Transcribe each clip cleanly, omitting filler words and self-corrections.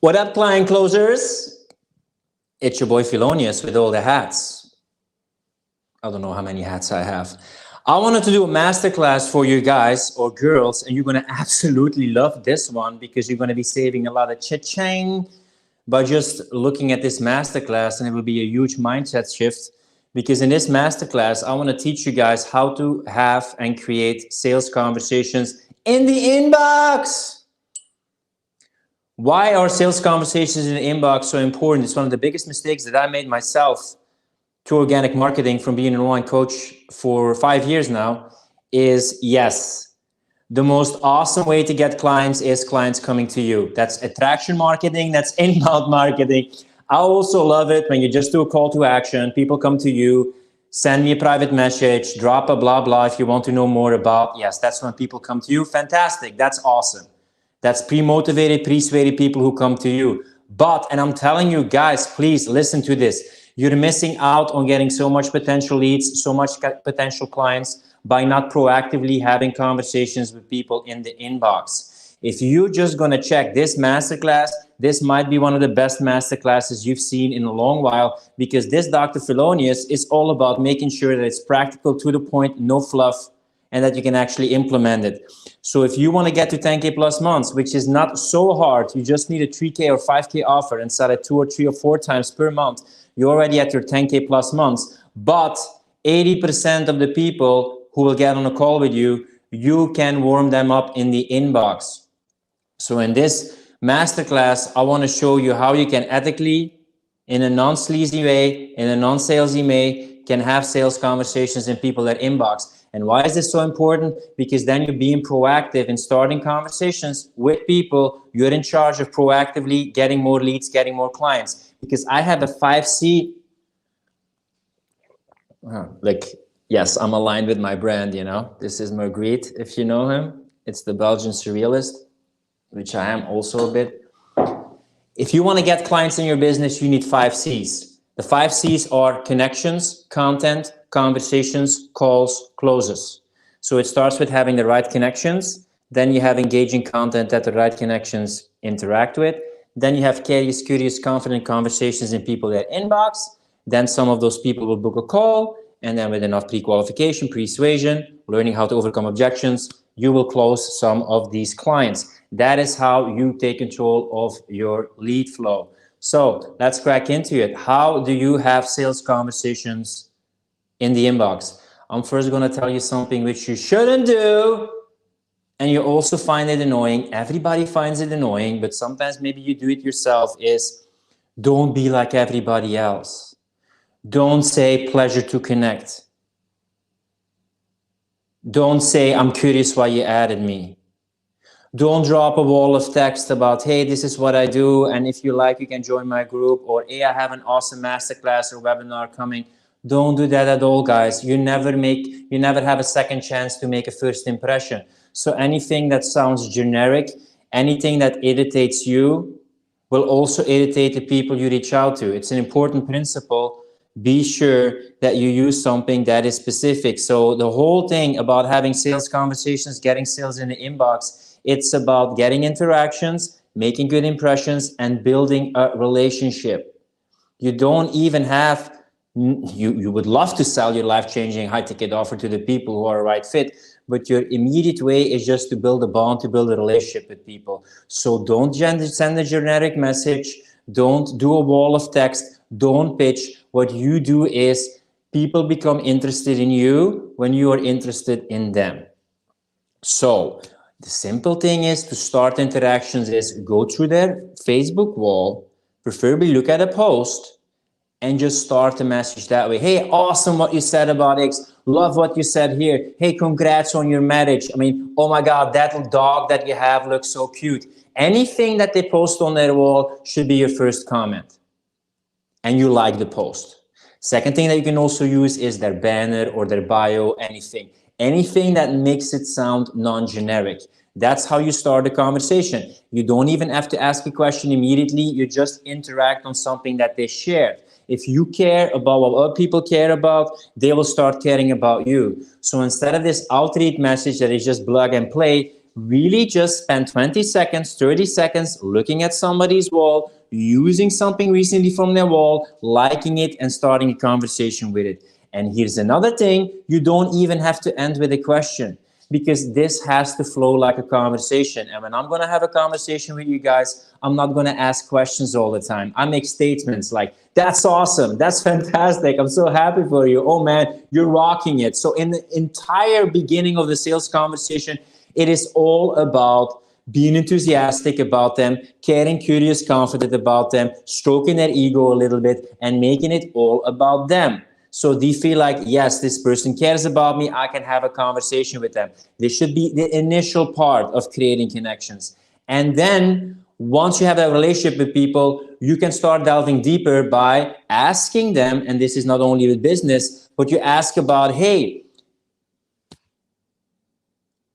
What up, client closers? It's your boy 𝗖𝗟𝗢𝗦𝗘𝗥 with all the hats. I don't know how many hats I have. I wanted to do a masterclass for you guys or girls, and you're going to absolutely love this one because you're going to be saving a lot of cha-ching by just looking at this masterclass, and it will be a huge mindset shift because in this masterclass, I want to teach you guys how to have and create sales conversations in the inbox. Why are sales conversations in the inbox so important? It's one of the biggest mistakes that I made myself through organic marketing from being an online coach for 5 years now is yes, the most awesome way to get clients is clients coming to you. That's attraction marketing, that's inbound marketing. I also love it when you just do a call to action, people come to you, send me a private message, drop a blah, blah if you want to know more about, yes, that's when people come to you. Fantastic, that's awesome. That's pre-motivated, pre-persuaded people who come to you. But, and I'm telling you guys, please listen to this. You're missing out on getting so much potential leads, so much potential clients by not proactively having conversations with people in the inbox. If you're just gonna check this masterclass, this might be one of the best masterclasses you've seen in a long while because this Dr. 𝗖𝗟𝗢𝗦𝗘𝗥 is all about making sure that it's practical, to the point, no fluff, and that you can actually implement it. So if you want to get to 10K plus months, which is not so hard, you just need a 3K or 5K offer and sell it 2 or 3 or 4 times per month, you're already at your 10K plus months. But 80% of the people who will get on a call with you, you can warm them up in the inbox. So in this masterclass, I want to show you how you can ethically, in a non-sleazy way, in a non-salesy way, can have sales conversations in people that inbox. And why is this so important? Because then you're being proactive in starting conversations with people. You're in charge of proactively getting more leads, getting more clients. Because I have a 5C. Like, yes, I'm aligned with my brand, you know. This is Marguerite, if you know him. It's the Belgian surrealist, which I am also a bit. If you want to get clients in your business, you need 5 C's. The 5 C's are connections, content, conversations, calls, closes. So it starts with having the right connections. Then you have engaging content that the right connections interact with. Then you have curious, confident conversations in people that inbox. Then some of those people will book a call. And then with enough pre-qualification, persuasion, learning how to overcome objections, you will close some of these clients. That is how you take control of your lead flow. So let's crack into it. How do you have sales conversations in the inbox? I'm first going to tell you something which you shouldn't do, and you also find it annoying. Everybody finds it annoying, but sometimes maybe you do it yourself, is don't be like everybody else. Don't say pleasure to connect. Don't say I'm curious why you added me. Don't drop a wall of text about, hey, this is what I do, and if you like, you can join my group, or hey, I have an awesome masterclass or webinar coming. Don't do that at all, guys. You never have a second chance to make a first impression. So anything that sounds generic, anything that irritates you will also irritate the people you reach out to. It's an important principle. Be sure that you use something that is specific. So the whole thing about having sales conversations, getting sales in the inbox, it's about getting interactions, making good impressions, and building a relationship. You don't even have, you would love to sell your life-changing high-ticket offer to the people who are a right fit, but your immediate way is just to build a bond, to build a relationship with people. So don't send a generic message. Don't do a wall of text. Don't pitch. What you do is people become interested in you when you are interested in them. So the simple thing is to start interactions is go through their Facebook wall, preferably look at a post, and just start the message that way. Hey, awesome what you said about X. Love what you said here. Hey, congrats on your marriage. I mean, oh my God, that little dog that you have looks so cute. Anything that they post on their wall should be your first comment. And you like the post. Second thing that you can also use is their banner or their bio, anything. Anything that makes it sound non-generic. That's how you start a conversation. You don't even have to ask a question immediately. You just interact on something that they share. If you care about what other people care about, they will start caring about you. So instead of this outreach message that is just plug and play, really just spend 20 seconds, 30 seconds looking at somebody's wall, using something recently from their wall, liking it, and starting a conversation with it. And here's another thing, you don't even have to end with a question, because this has to flow like a conversation. And when I'm going to have a conversation with you guys, I'm not going to ask questions all the time. I make statements like, that's awesome, that's fantastic, I'm so happy for you, oh man, you're rocking it. So in the entire beginning of the sales conversation, it is all about being enthusiastic about them, caring, curious, confident about them, stroking their ego a little bit, and making it all about them. So they feel like, yes, this person cares about me, I can have a conversation with them. This should be the initial part of creating connections. And then once you have a relationship with people, you can start delving deeper by asking them, and this is not only with business, but you ask about, hey,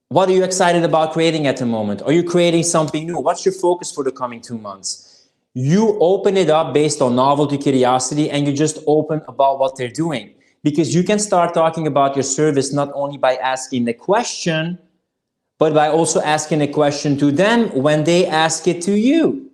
what are you excited about creating at the moment? Are you creating something new? What's your focus for the coming 2 months? You open it up based on novelty, curiosity, and you just open about what they're doing. Because you can start talking about your service not only by asking the question, but by also asking a question to them when they ask it to you.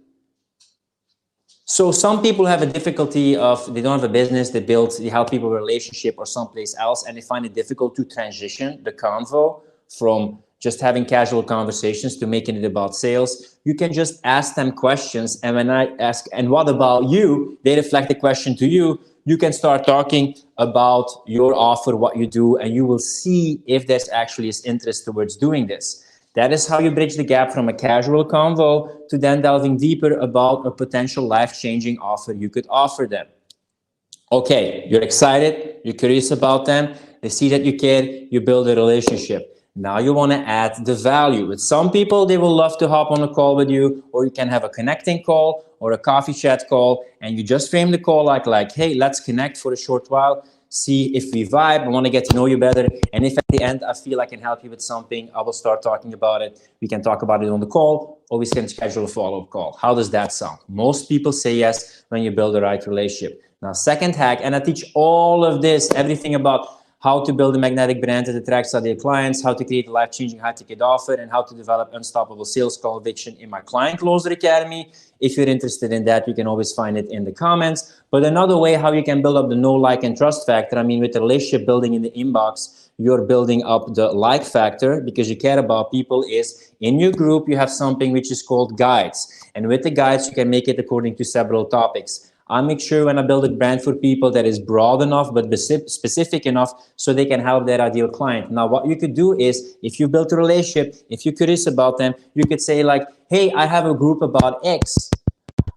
So some people have a difficulty of, they don't have a business, they help people with a relationship or someplace else, and they find it difficult to transition the convo from just having casual conversations to making it about sales. You can just ask them questions, and when I ask, and what about you? They reflect the question to you. You can start talking about your offer, what you do, and you will see if there's actually interest towards doing this. That is how you bridge the gap from a casual convo to then delving deeper about a potential life-changing offer you could offer them. Okay, you're excited, you're curious about them, they see that you care, you build a relationship. Now you want to add the value. With some people, they will love to hop on a call with you, or you can have a connecting call or a coffee chat call, and you just frame the call like, hey, let's connect for a short while, see if we vibe, I want to get to know you better, and if at the end I feel I can help you with something, I will start talking about it. We can talk about it on the call, or we can schedule a follow-up call. How does that sound? Most people say yes when you build the right relationship. Now, second hack, and I teach all of this, everything about how to build a magnetic brand that attracts ideal clients, how to create a life-changing high-ticket offer, and how to develop unstoppable sales conviction in my Client Closer Academy. If you're interested in that, you can always find it in the comments. But another way how you can build up the know, like, and trust factor, I mean, with the relationship building in the inbox, you're building up the like factor because you care about people, is in your group, you have something which is called guides. And with the guides, you can make it according to several topics. I make sure when I build a brand for people that is broad enough but specific enough so they can help their ideal client. Now, what you could do is, if you build a relationship, if you're curious about them, you could say like, hey, I have a group about X.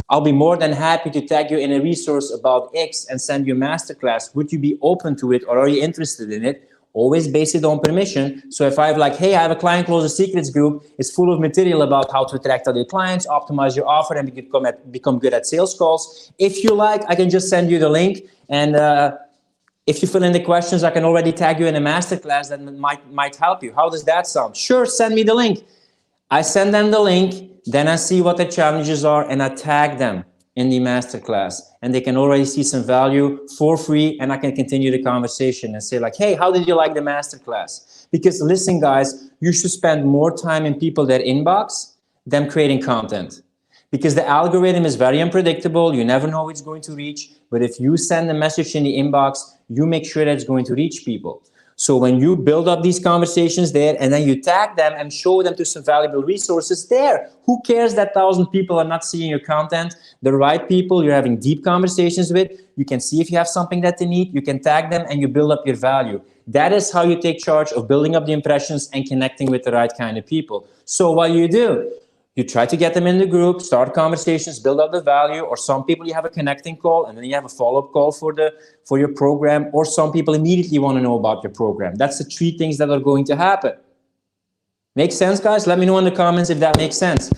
I'll be more than happy to tag you in a resource about X and send you a masterclass. Would you be open to it, or are you interested in it? Always base it on permission. So if I have like, hey, I have a Client Closer Secrets group, it's full of material about how to attract other clients, optimize your offer, and become good at sales calls. If you like, I can just send you the link. And if you fill in the questions, I can already tag you in a masterclass that might help you. How does that sound? Sure, send me the link. I send them the link, then I see what the challenges are, and I tag them in the masterclass, and they can already see some value for free, and I can continue the conversation and say like, hey, how did you like the masterclass? Because listen, guys, you should spend more time in people their inbox than creating content, because the algorithm is very unpredictable. You never know who it's going to reach, but if you send a message in the inbox, you make sure that it's going to reach people. So when you build up these conversations there, and then you tag them and show them to some valuable resources there, who cares that 1,000 people are not seeing your content? The right people you're having deep conversations with, you can see if you have something that they need, you can tag them, and you build up your value. That is how you take charge of building up the impressions and connecting with the right kind of people. So what do? You try to get them in the group, start conversations, build up the value, or some people you have a connecting call and then you have a follow-up call for your program, or some people immediately want to know about your program. That's the 3 things that are going to happen. Make sense, guys? Let me know in the comments if that makes sense.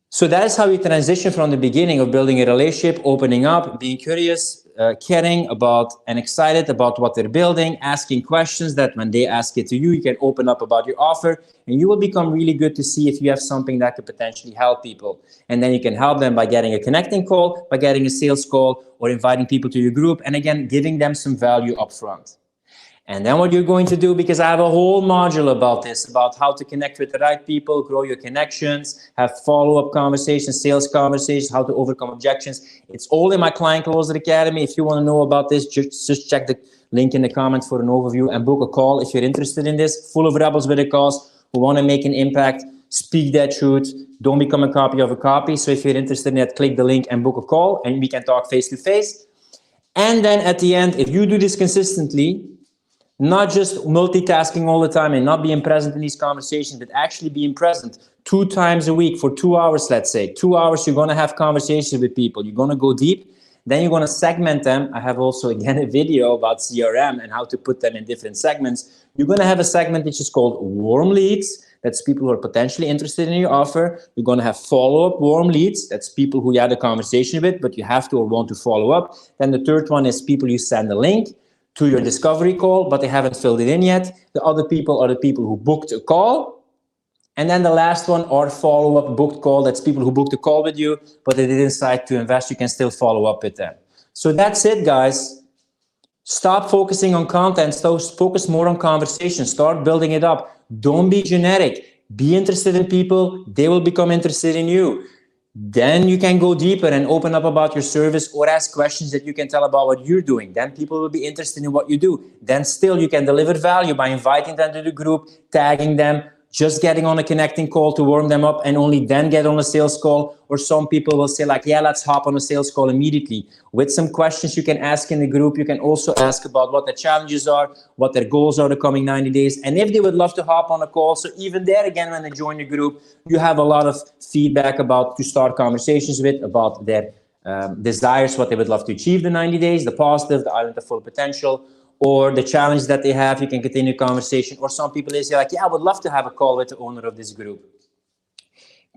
So that is how you transition from the beginning of building a relationship, opening up, being curious, caring about and excited about what they're building, asking questions that when they ask it to you, you can open up about your offer, and you will become really good to see if you have something that could potentially help people. And then you can help them by getting a connecting call, by getting a sales call, or inviting people to your group, and again, giving them some value up front. And then what you're going to do, because I have a whole module about this, about how to connect with the right people, grow your connections, have follow-up conversations, sales conversations, how to overcome objections. It's all in my Client Closer Academy. If you want to know about this, just check the link in the comments for an overview and book a call if you're interested in this. Full of rebels with a cause who want to make an impact, speak that truth, don't become a copy of a copy. So if you're interested in that, click the link and book a call and we can talk face to face. And then at the end, if you do this consistently, not just multitasking all the time and not being present in these conversations, but actually being present 2 times a week for 2 hours, let's say. 2 hours, you're going to have conversations with people. You're going to go deep. Then you're going to segment them. I have also, again, a video about CRM and how to put them in different segments. You're going to have a segment which is called warm leads. That's people who are potentially interested in your offer. You're going to have follow-up warm leads. That's people who you had a conversation with, but you have to or want to follow up. Then the third one is people you send a link to your discovery call, but they haven't filled it in yet. The other people are the people who booked a call. And then the last one are follow-up booked call. That's people who booked a call with you, but they didn't decide to invest. You can still follow up with them. So that's it, guys. Stop focusing on content. Focus more on conversation. Start building it up. Don't be generic. Be interested in people. They will become interested in you. Then you can go deeper and open up about your service or ask questions that you can tell about what you're doing. Then people will be interested in what you do. Then still you can deliver value by inviting them to the group, tagging them, just getting on a connecting call to warm them up and only then get on a sales call. Or some people will say like, yeah, let's hop on a sales call immediately. With some questions you can ask in the group. You can also ask about what the challenges are, what their goals are the coming 90 days. And if they would love to hop on a call. So even there again, when they join your group, you have a lot of feedback about to start conversations with, about their desires, what they would love to achieve the 90 days, the positive, the island of full potential, or the challenge that they have. You can continue conversation. Or some people, they say like, yeah, I would love to have a call with the owner of this group.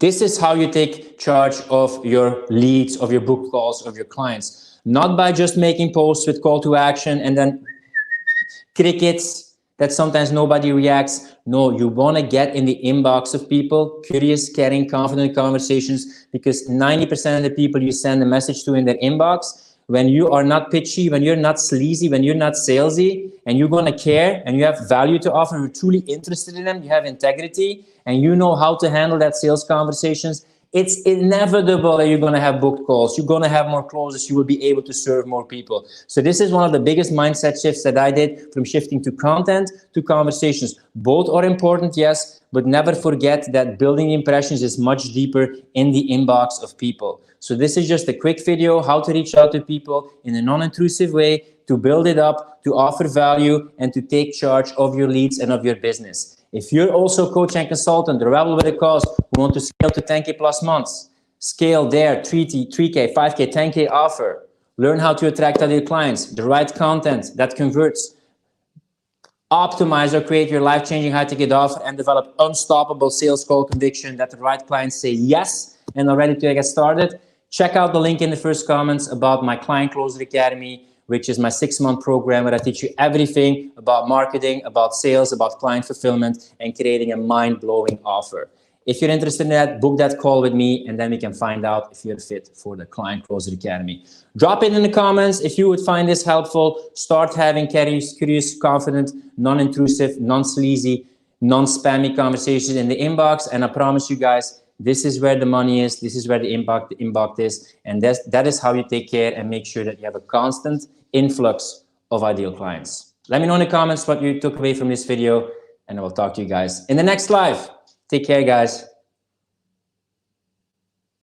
This is how you take charge of your leads, of your book calls, of your clients. Not by just making posts with call to action and then crickets that sometimes nobody reacts. No, you want to get in the inbox of people, curious, caring, confident conversations, because 90% of the people you send a message to in their inbox, when you are not pitchy, when you're not sleazy, when you're not salesy, and you're going to care and you have value to offer, you're truly interested in them, you have integrity, and you know how to handle that sales conversations, it's inevitable that you're going to have booked calls. You're going to have more closes. You will be able to serve more people. So this is one of the biggest mindset shifts that I did, from shifting to content to conversations. Both are important, yes, but never forget that building impressions is much deeper in the inbox of people. So this is just a quick video, how to reach out to people in a non-intrusive way, to build it up, to offer value, and to take charge of your leads and of your business. If you're also a coach and consultant, a rebel with a cause, who want to scale to 10K plus months, scale their 3K, 5K, 10K offer, learn how to attract other clients, the right content that converts, optimize or create your life-changing high-ticket offer, and develop unstoppable sales call conviction that the right clients say yes and are ready to get started. Check out the link in the first comments about my Client Closer Academy, which is my 6-month program where I teach you everything about marketing, about sales, about client fulfillment, and creating a mind-blowing offer. If you're interested in that, book that call with me, and then we can find out if you're fit for the Client Closer Academy. Drop it in the comments if you would find this helpful. Start having curious, confident, non-intrusive, non-sleazy, non-spammy conversations in the inbox, and I promise you guys, this is where the money is. This is where the impact is. And that is how you take care and make sure that you have a constant influx of ideal clients. Let me know in the comments what you took away from this video, and I will talk to you guys in the next live. Take care, guys.